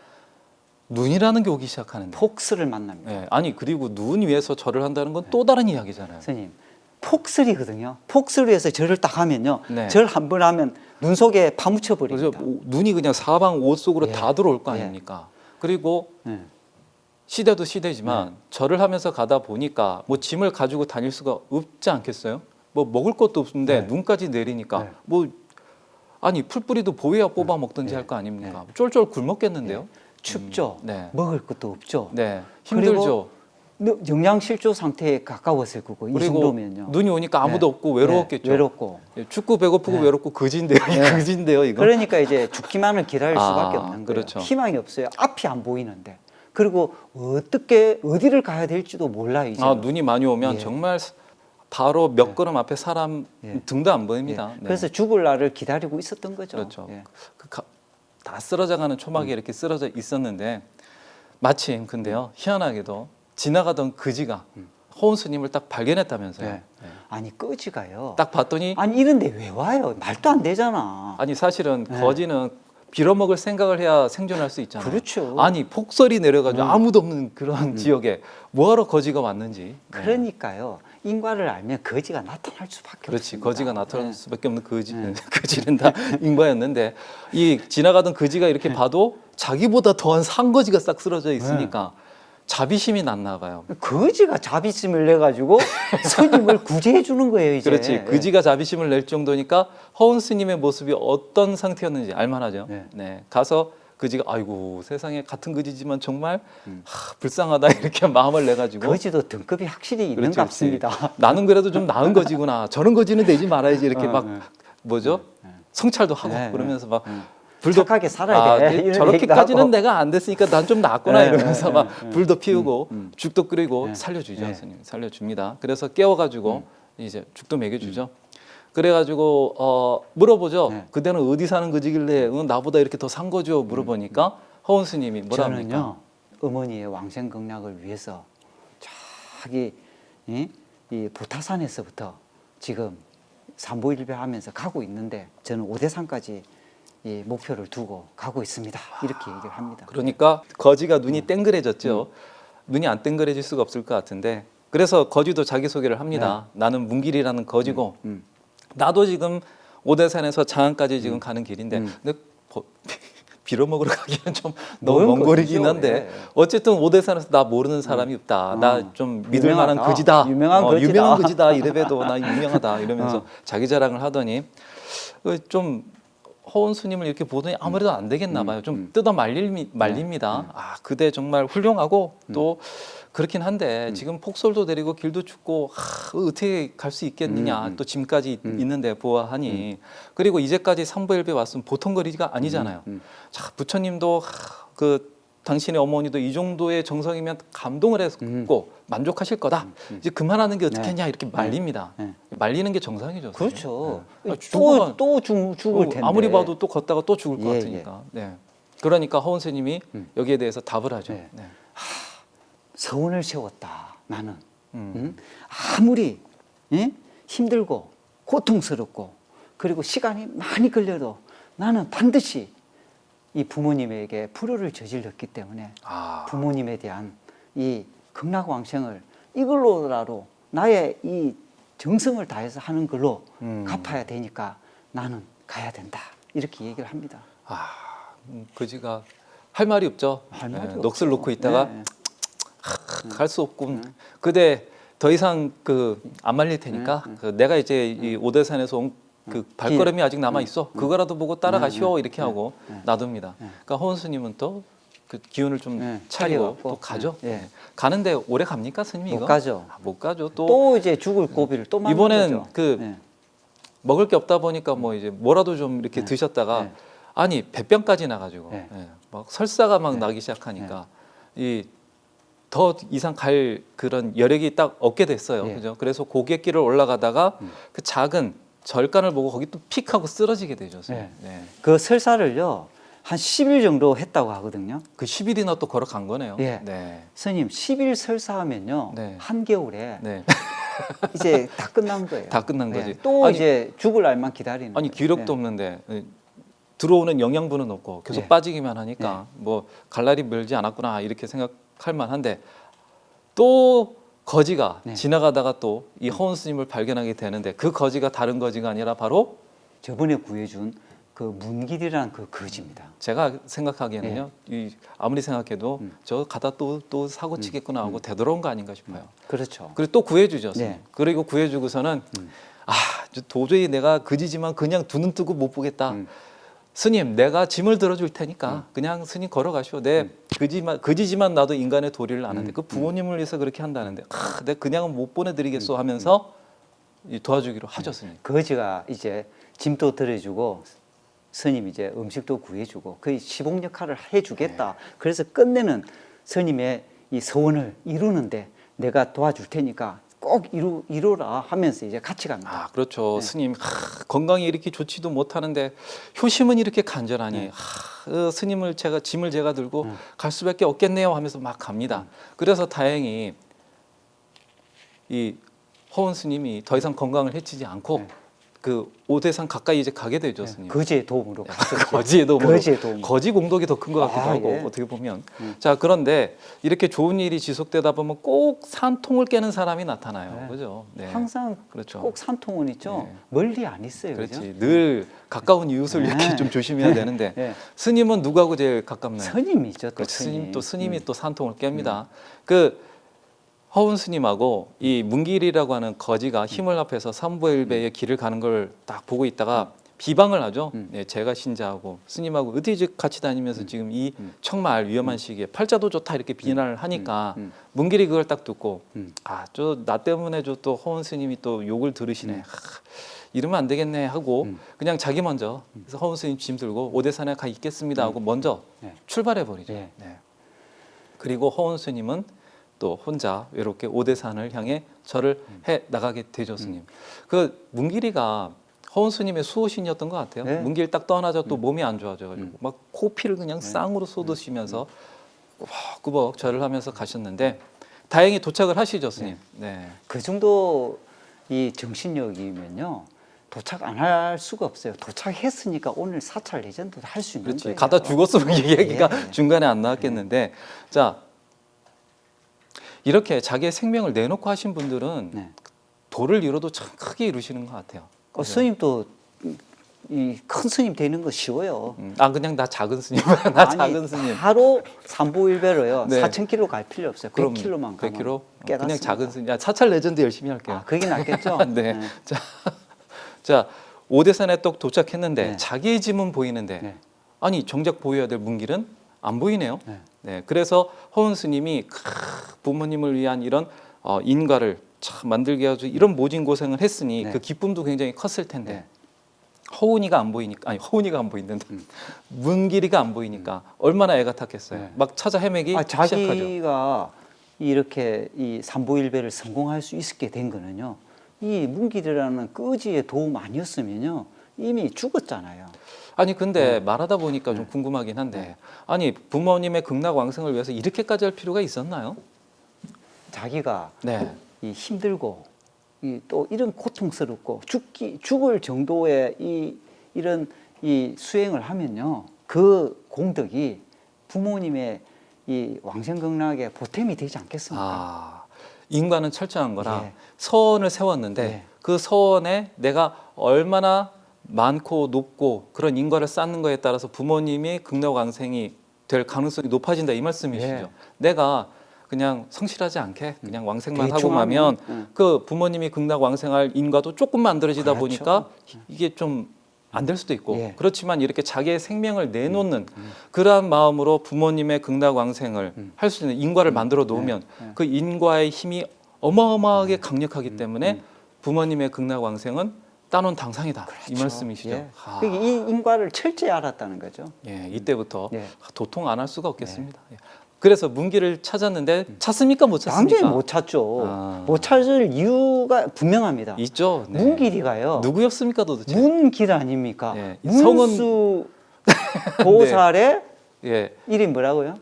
눈이라는 게 오기 시작하는데. 폭스를 만납니다. 예. 아니 그리고 눈 위에서 절을 한다는 건 또 다른 이야기잖아요. 선생님, 폭설이거든요. 폭설에서 절을 딱 하면요. 네. 절 한 번 하면 눈 속에 파묻혀 그래서 버립니다. 눈이 그냥 사방 옷 속으로 예. 다 들어올 거 예. 아닙니까? 그리고 네. 시대도 시대지만 절을 하면서 가다 보니까 뭐 짐을 가지고 다닐 수가 없지 않겠어요? 뭐 먹을 것도 없는데 네. 눈까지 내리니까 네. 뭐 아니 풀뿌리도 보여야 뽑아 먹든지 할 거 아닙니까? 쫄쫄 굶었겠는데요? 춥죠. 네. 먹을 것도 없죠. 네, 그리고 힘들죠. 영양실조 상태에 가까웠을 거고 이 그리고 정도면요. 눈이 오니까 아무도 네. 없고 외로웠겠죠. 네, 외롭고. 예, 춥고 배고프고 네. 외롭고 그지인데요. 네. 그지인데요, 이거. 그러니까 이제 죽기만을 기다릴 아, 수밖에 없는 거예요. 그렇죠. 희망이 없어요. 앞이 안 보이는데. 그리고 어떻게 어디를 가야 될지도 몰라요. 이제. 아, 눈이 많이 오면 예. 정말 바로 몇 걸음 앞에 사람 예. 등도 안 보입니다. 예. 네. 그래서 죽을 날을 기다리고 있었던 거죠. 그렇죠. 예. 다 쓰러져가는 초막이 이렇게 쓰러져 있었는데 마침 근데요 희한하게도 지나가던 그지가 허운 스님을 딱 발견했다면서요. 네. 아니 꺼지가요. 딱 봤더니 아니 이런데 왜 와요? 말도 안 되잖아. 아니 사실은 네. 거지는 빌어먹을 생각을 해야 생존할 수 있잖아요. 그렇죠. 아니 폭설이 내려가지고 아무도 없는 그런 지역에 뭐하러 거지가 왔는지. 네. 그러니까요. 인과를 알면 거지가 나타날 수밖에 그렇지 없습니다. 거지가 나타날 네. 수밖에 없는 거지 네. 거지는 다 인과였는데 이 지나가던 거지가 이렇게 봐도 자기보다 더한 산거지가 싹 쓰러져 있으니까 자비심이 났나 봐요. 거지가 자비심을 내 가지고 스님을 구제해 주는 거예요, 이제. 그렇지 거지가 자비심을 낼 정도니까 허운 스님의 모습이 어떤 상태였는지 알만하죠. 네. 네 가서 그지가 아이고 세상에 같은 그지지만 정말 불쌍하다 이렇게 마음을 내 가지고 거지도 등급이 확실히 있는 그렇지, 것 같습니다. 나는 그래도 좀 나은 거지구나. 저런 거지는 되지 말아야지 이렇게 막 네. 뭐죠? 성찰도 하고 네, 그러면서 막 착하게 살아야 돼. 이런 저렇게까지는 얘기도 하고. 내가 안 됐으니까 난 좀 낫구나 네, 이러면서 네, 막 네. 불도 피우고 죽도 끓이고 네. 살려주죠. 네. 스님 살려줍니다. 그래서 깨워가지고 이제 죽도 먹여주죠. 그래가지고 물어보죠. 네. 그대는 어디 사는 거지길래 나보다 이렇게 더 산 거죠? 물어보니까 허운 스님이 뭐라 합니까? 저는요 어머니의 왕생극락을 위해서 저기 이 보타산에서부터 지금 삼보일배하면서 가고 있는데 저는 오대산까지 이 목표를 두고 가고 있습니다. 이렇게 얘기를 합니다. 그러니까 거지가 눈이 땡그레졌죠. 눈이 안 땡그레질 수가 없을 것 같은데 그래서 거지도 자기소개를 합니다. 나는 문길이라는 거지고 나도 지금 오대산에서 장안까지 지금 가는 길인데 근데 빌어먹으러 가기는 좀 너무 먼 먼 거리긴 거리죠. 한데 예. 어쨌든 오대산에서 나 모르는 사람이 없다. 나 좀 믿을 만한 유명하다. 거지다. 유명한 거지다. 유명한 거지다. 이래봬도 나 유명하다. 이러면서 자기 자랑을 하더니 좀 허운 스님을 이렇게 보더니 아무래도 안 되겠나 봐요. 좀 뜯어 말립니다. 아, 그대 정말 훌륭하고 또 그렇긴 한데 지금 폭설도 내리고 길도 춥고 어떻게 갈 수 있겠느냐. 또 짐까지 있는데 보아하니 그리고 이제까지 삼보일배 왔으면 보통 거리가 아니잖아요. 자, 부처님도 그 당신의 어머니도 이 정도의 정성이면 감동을 했고 만족하실 거다. 이제 그만하는 게 어떻겠냐 이렇게 말립니다. 네. 말리는 게 정상이죠. 사실. 그렇죠. 네. 죽어가- 또 죽을 텐데. 아무리 봐도 또 걷다가 또 죽을 것 예, 같으니까. 네. 그러니까 허운 스님이 여기에 대해서 답을 하죠. 네. 네. 서원을 세웠다. 나는 음. 응? 아무리 힘들고 고통스럽고 그리고 시간이 많이 걸려도 나는 반드시 이 부모님에게 불효를 저질렀기 때문에 아, 부모님에 대한 이 극락왕생을 이걸로라도 나의 이 정성을 다해서 하는 걸로 갚아야 되니까 나는 가야 된다. 이렇게 얘기를 합니다. 그지가 할 말이 없죠. 할 말이 네, 없죠. 넋을 놓고 있다가 네. 갈 수 없군. 그대 더 이상 안 말릴 테니까 내가 이제 이 오대산에서 온 그 발걸음이 아직 남아 있어. 그거라도 보고 따라가시오 이렇게 하고 놔둡니다. 그러니까 허운 스님은 또 그 기운을 좀 차리고 차려갖고. 또 가죠. 예. 네. 가는데 오래 갑니까 스님이 못 이거? 가죠. 못 가죠. 또 이제 죽을 고비를 또 맞는 이번엔 거죠. 그 네. 먹을 게 없다 보니까 뭐 이제 뭐라도 좀 이렇게 드셨다가 네. 아니 배병까지 나가지고 네. 막 설사가 막 나기 시작하니까 이 더 이상 갈 그런 여력이 딱 없게 됐어요. 네. 그죠? 그래서 고갯길을 올라가다가 그 작은 절간을 보고 거기 또 픽 하고 쓰러지게 되죠. 네. 네. 그 설사를요 한 10일 정도 했다고 하거든요. 그 10일이나 또 걸어간 거네요. 예. 네. 스님 10일 설사하면요 네. 한겨울에 네. 이제 다 끝난 거예요. 다 끝난 거지. 또 아니, 이제 죽을 날만 기다리는 아니 거예요. 기력도 네. 없는데 들어오는 영양분은 없고 계속 네. 빠지기만 하니까 뭐 갈 날이 멀지 않았구나 이렇게 생각할 만한데 또 거지가 네. 지나가다가 또 이 허운 스님을 발견하게 되는데 그 거지가 다른 거지가 아니라 바로 저번에 구해준 그 문길이라는 그 거지입니다. 제가 생각하기에는요. 이 아무리 생각해도 저 가다 또 사고 치겠구나 하고 되돌아온 거 아닌가 싶어요. 그렇죠. 그리고 또 구해주죠. 스님. 네. 그리고 구해주고서는 도저히 내가 거지지만 그냥 두 눈 뜨고 못 보겠다. 스님, 내가 짐을 들어줄 테니까 그냥 스님 걸어가시오. 내 거지지만 나도 인간의 도리를 아는데 그 부모님을 위해서 그렇게 한다는데 내가 그냥은 못 보내드리겠소 하면서 도와주기로 하죠, 스님. 거지가 이제 짐도 들어주고 스님 이제 음식도 구해주고 거의 시봉 역할을 해주겠다. 그래서 끝내는 스님의 이 소원을 이루는데 내가 도와줄 테니까 꼭 이루라 하면서 이제 같이 갑니다. 그렇죠. 스님, 건강이 이렇게 좋지도 못하는데 효심은 이렇게 간절하니 스님을 짐을 제가 들고 갈 수밖에 없겠네요 하면서 막 갑니다. 그래서 다행히 이 허운 스님이 더 이상 건강을 해치지 않고 그 오대산 가까이 이제 가게 되죠, 스님. 거지의 도움으로 거지의 도움으로. 거지의 도움. 거지 공덕이 더 큰 것 같기도 하고 예. 어떻게 보면. 자, 그런데 이렇게 좋은 일이 지속되다 보면 꼭 산통을 깨는 사람이 나타나요. 네. 그죠? 네. 항상 그렇죠. 꼭 산통은 있죠. 네. 멀리 안 있어요. 그렇지. 그죠? 늘 가까운 이웃을 네. 이렇게 좀 조심해야 되는데 네. 스님은 누구하고 제일 가깝나요? 스님이죠. 또 그렇지. 스님. 스님이 또 산통을 깹니다. 그 허운 스님하고 이 문길이라고 하는 거지가 힘을 합해서 삼보일배의 길을 가는 걸 딱 보고 있다가 비방을 하죠. 네, 제가 신자하고 스님하고 어디 같이 다니면서 지금 이 정말 위험한 시기에 팔자도 좋다 이렇게 비난을 하니까 문길이 그걸 딱 듣고 아, 저 나 때문에 저 또 허운 스님이 또 욕을 들으시네. 하, 이러면 안 되겠네 하고 그냥 자기 먼저 그래서 허운 스님 짐 들고 오대산에 가 있겠습니다 하고 먼저 네. 출발해 버리죠. 네. 네. 그리고 허운 스님은 또 혼자 외롭게 오대산을 향해 절을 해 나가게 되죠, 스님. 그 문길이가 허운 스님의 수호신이었던 것 같아요. 네. 문길 딱 떠나자 또 몸이 안 좋아져가지고 막 코피를 그냥 쌍으로 쏟으시면서 꾸벅꾸벅 절을 하면서 가셨는데 다행히 도착을 하시죠, 스님. 네. 그 정도 이 정신력이면요 도착 안 할 수가 없어요. 도착했으니까 오늘 사찰 레전드도 할 수 있는 그렇지. 거예요. 가다 죽었으면 이 얘기가 예, 예. 중간에 안 나왔겠는데 자 이렇게 자기의 생명을 내놓고 하신 분들은 네. 도를 이뤄도 참 크게 이루시는 것 같아요. 그죠? 스님도 이 큰 스님 되는 거 쉬워요. 아 그냥 나 작은 스님, 나 아니, 작은 스님. 바로 삼보일배로요. 네. 4,000km 갈 필요 없어요. 그럼 100km만 가면 100km? 그냥 깨닫습니다. 작은 스님. 야, 사찰 레전드 열심히 할게요. 아, 그게 낫겠죠? 네. 자 오대산에 또 도착했는데 네. 자기의 짐은 보이는데 네. 아니 정작 보여야 될 문길은 안 보이네요. 네. 네. 그래서 허운 스님이 부모님을 위한 이런 인가를 참 만들게 해가지고 이런 모진 고생을 했으니 네. 그 기쁨도 굉장히 컸을 텐데 네. 허운이가 안 보이니까 아니 허운이가 안 보이는데 문길이가 안 보이니까 얼마나 애가 탔겠어요. 네. 막 찾아 헤매기 시작하죠. 자기가 이렇게 이 삼보일배를 성공할 수 있게 된 거는요. 이 문길이라는 끄지의 도움 아니었으면요. 이미 죽었잖아요. 아니 근데 말하다 보니까 좀 궁금하긴 한데 아니 부모님의 극락왕생을 위해서 이렇게까지 할 필요가 있었나요? 자기가 네. 이 힘들고 또 이런 고통스럽고 죽을 정도의 이런 이 수행을 하면요. 그 공덕이 부모님의 이 왕생극락의 보탬이 되지 않겠습니까? 아, 인과는 철저한 거라 예. 서원을 세웠는데 예. 그 서원에 내가 얼마나 많고 높고 그런 인과를 쌓는 거에 따라서 부모님이 극락왕생이 될 가능성이 높아진다 이 말씀이시죠. 예. 내가 그냥 성실하지 않게 그냥 왕생만 하고 대충 가면 하면, 그 부모님이 극락왕생할 인과도 조금 만들어지다 그렇죠. 보니까 이게 좀 안 될 수도 있고 예. 그렇지만 이렇게 자기의 생명을 내놓는 그러한 마음으로 부모님의 극락왕생을 할 수 있는 인과를 만들어 놓으면 그 인과의 힘이 어마어마하게 강력하기 때문에 부모님의 극락왕생은 따놓은 당상이다 이 말씀이시죠. 예. 아, 그러니까 이 인과를 철저히 알았다는 거죠. 예, 이때부터 예. 도통 안 할 수가 없겠습니다. 예. 그래서 문길을 찾았는데 찾습니까 못 찾습니까? 당연히 못 찾죠. 아. 못 찾을 이유가 분명합니다. 있죠. 네. 문길이가요. 누구였습니까 도대체? 문길 아닙니까? 예. 문수 보살의 예, 이름 뭐라고요?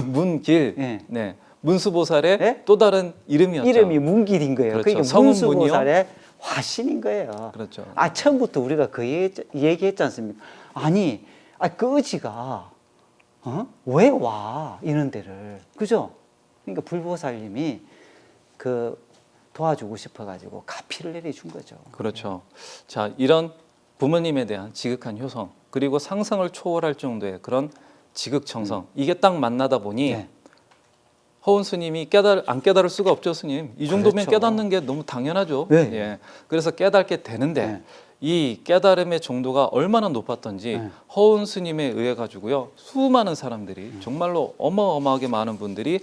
문길. 예. 네. 문수보살의 예? 또 다른 이름이었죠. 이름이 문길인 거예요. 그렇죠. 그러니까 성은 문수보살의 화신인 거예요. 그렇죠. 아 처음부터 우리가 그 얘기했지 않습니까? 아니, 끄지가 왜 와 이런 데를 그죠? 그러니까 불보살님이 그 도와주고 싶어가지고 가피를 내려준 거죠. 그렇죠. 자, 이런 부모님에 대한 지극한 효성 그리고 상상을 초월할 정도의 그런 지극정성 이게 딱 만나다 보니 네. 허운 스님이 안 깨달을 수가 없죠, 스님. 이 정도면 그렇죠. 깨닫는 게 너무 당연하죠. 네. 예. 그래서 깨닫게 되는데 네. 이 깨달음의 정도가 얼마나 높았던지 네. 허운 스님에 의해 가지고요 수많은 사람들이 정말로 어마어마하게 많은 분들이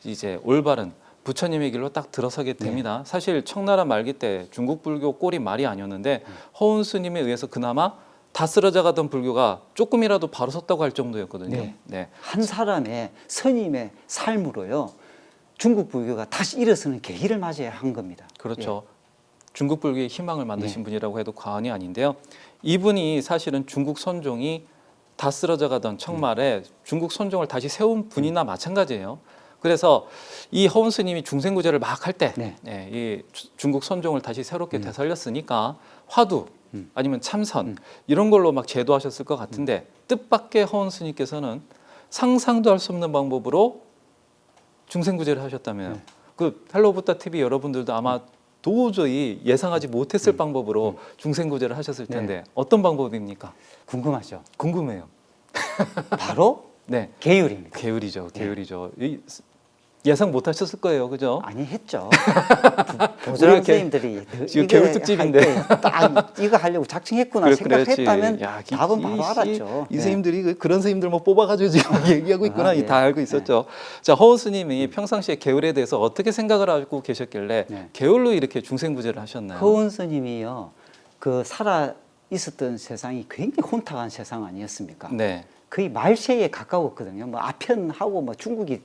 이제 올바른 부처님의 길로 딱 들어서게 됩니다. 사실 청나라 말기 때 중국 불교 꼴이 말이 아니었는데 허운 스님에 의해서 그나마 다 쓰러져 가던 불교가 조금이라도 바로 섰다고 할 정도였거든요. 네. 네. 한 사람의 스님의 삶으로요 중국 불교가 다시 일어서는 계기를 맞이해야 한 겁니다. 그렇죠. 중국 불교의 희망을 만드신 분이라고 해도 과언이 아닌데요. 이분이 사실은 중국 선종이 다 쓰러져 가던 청말에 중국 선종을 다시 세운 분이나 마찬가지예요. 그래서 이 허운 스님이 중생구제를 막 할 때 네. 이 중국 선종을 다시 새롭게 되살렸으니까 화두 아니면 참선 이런 걸로 막 제도하셨을 것 같은데 뜻밖의 허운 스님께서는 상상도 할 수 없는 방법으로 중생구제를 하셨다며요. 그 헬로 부다 TV 여러분들도 아마 도저히 예상하지 못했을 방법으로 중생구제를 하셨을 텐데 어떤 방법입니까? 궁금하죠? 궁금해요. 바로 네, 계율입니다. 계율이죠. 계율이죠. 이 예상 못 하셨을 거예요. 그죠? 많이 했죠. 보조랑 우리가 선생님들이 지금 이거 개울 특집인데. 할 때 딱 이거 하려고 작정했구나 그렇지. 생각했다면 야, 답은 바로 알았죠. 이 네. 선생님들이 그런 선생님들만 뽑아가지고 지금 얘기하고 있구나. 아, 네. 다 알고 있었죠. 자, 허운 스님이 평상시에 개울에 대해서 어떻게 생각을 하고 계셨길래 네. 개울로 이렇게 중생구제를 하셨나요? 허운 스님이요, 그 살아 있었던 세상이 굉장히 혼탁한 세상 아니었습니까? 네. 거의 말세에 가까웠거든요. 뭐 아편하고 뭐 중국이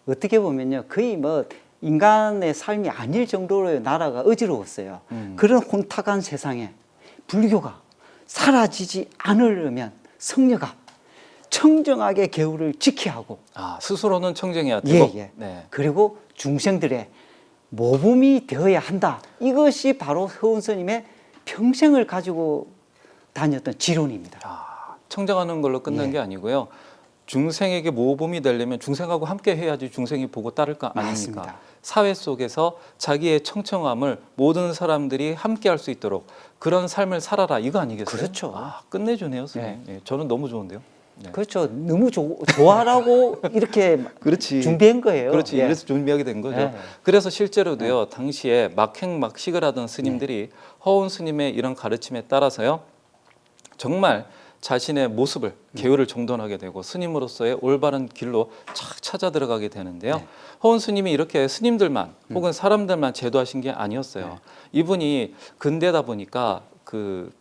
어떻게 보면요, 거의 뭐 인간의 삶이 아닐 정도로 나라가 어지러웠어요. 그런 혼탁한 세상에 불교가 사라지지 않으려면 성녀가 청정하게 개울을 지켜야 하고, 아, 스스로는 청정해야 되고. 예. 네. 그리고 중생들의 모범이 되어야 한다. 이것이 바로 허운 스님의 평생을 가지고 다녔던 지론입니다. 아, 청정하는 걸로 끝난 예. 게 아니고요. 중생에게 모범이 되려면 중생하고 함께 해야지 중생이 보고 따를 거 아닙니까? 맞습니다. 사회 속에서 자기의 청청함을 모든 사람들이 함께 할 수 있도록 그런 삶을 살아라 이거 아니겠어요? 그렇죠. 아, 끝내주네요, 선생님. 예, 저는 너무 좋은데요. 네. 그렇죠. 너무 좋아라고 이렇게 그렇지. 준비한 거예요. 그렇지. 예. 이래서 준비하게 된 거죠. 예. 그래서 실제로도요. 당시에 막행막식을 하던 스님들이 허운 스님의 이런 가르침에 따라서요. 정말 자신의 모습을 개울을 정돈하게 되고 스님으로서의 올바른 길로 착 찾아 들어가게 되는데요. 네. 허운 스님이 이렇게 스님들만 혹은 사람들만 제도하신 게 아니었어요. 네. 이분이 근대다 보니까 그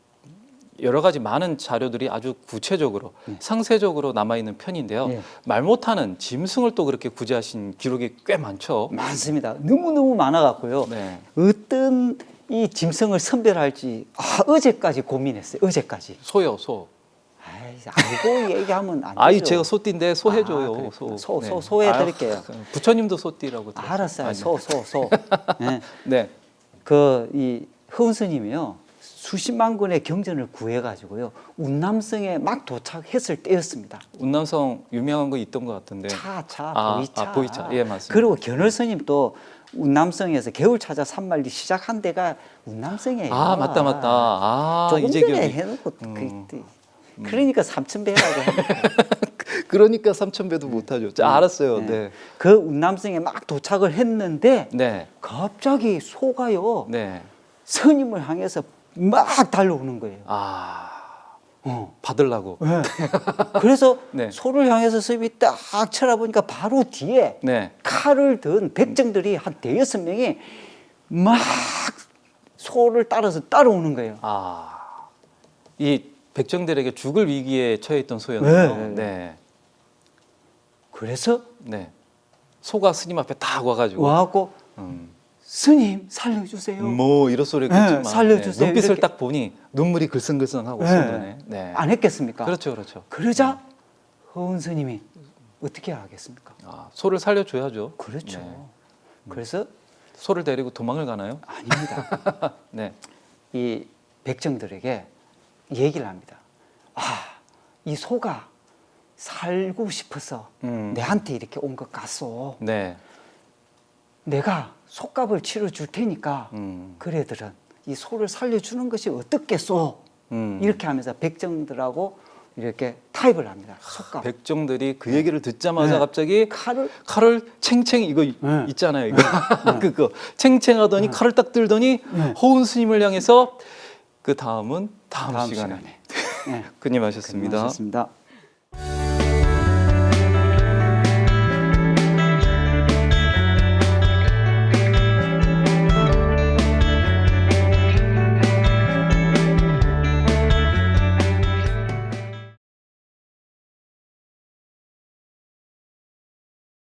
여러 가지 많은 자료들이 아주 구체적으로 상세적으로 남아 있는 편인데요. 네. 말 못하는 짐승을 또 그렇게 구제하신 기록이 꽤 많죠. 많습니다. 너무너무 많아갖고요. 네. 어떤 이 짐승을 선별할지 어제까지 고민했어요. 어제까지. 소요, 소. 아이, 알고 얘기하면 안 되죠. 아이 제가 소띠인데 소 아, 해줘요. 그래. 소. 소 해드릴게요. 부처님도 소띠라고 들었어요. 알았어요. 아니, 소. 네. 네. 이 허운 스님이요, 수십만 군의 경전을 구해가지고요, 운남성에 막 도착했을 때였습니다. 운남성 유명한 거 있던 것 같은데. 보이차. 보이차. 예, 맞습니다. 그리고 견월 스님도 운남성에서 개울 찾아 산말리 시작한 데가 운남성이에요. 아, 맞다. 아, 조금 이제 전에 기억이. 해놓고 그러니까 3,000배라고. 그러니까 3,000배도 못하죠. 자, 알았어요. 네. 그 운남성에 막 도착을 했는데 네. 갑자기 소가요, 네. 스님을 향해서 막 달려오는 거예요. 아, 어. 받으려고. 네. 그래서 네. 소를 향해서 스님이 딱 쳐다보니까 바로 뒤에 네. 칼을 든 백정들이 한 대여섯 명이 막 소를 따라서 따라오는 거예요. 아, 이 백정들에게 죽을 위기에 처해 있던 소였네요. 네. 네. 그래서 네. 소가 스님 앞에 딱 와가지고. 와갖고 스님 살려주세요. 뭐 이런 소리겠지만 네, 살려주세요. 눈빛을 이렇게. 딱 보니 눈물이 글썽글썽하고 네. 쏟아네. 네. 안 했겠습니까? 그렇죠, 그렇죠. 그러자 허운 스님이 어떻게 하겠습니까? 아, 소를 살려줘야죠. 그렇죠. 네. 그래서 소를 데리고 도망을 가나요? 아닙니다. 네. 이 백정들에게 얘기를 합니다. 이 소가 살고 싶어서 내한테 이렇게 온 것 같소. 네. 내가 속값을 치러줄 테니까 그래들은 이 소를 살려주는 것이 어떻겠소. 이렇게 하면서 백정들하고 이렇게 타협을 합니다. 속값. 백정들이 그 얘기를 듣자마자 네. 갑자기 칼을 챙챙 이거 네. 있잖아요. 이거 그거 챙챙하더니 칼을 딱 들더니 허운 스님을 향해서 그 다음은 다음 시간에 네. 그님 하셨습니다. 고맙습니다.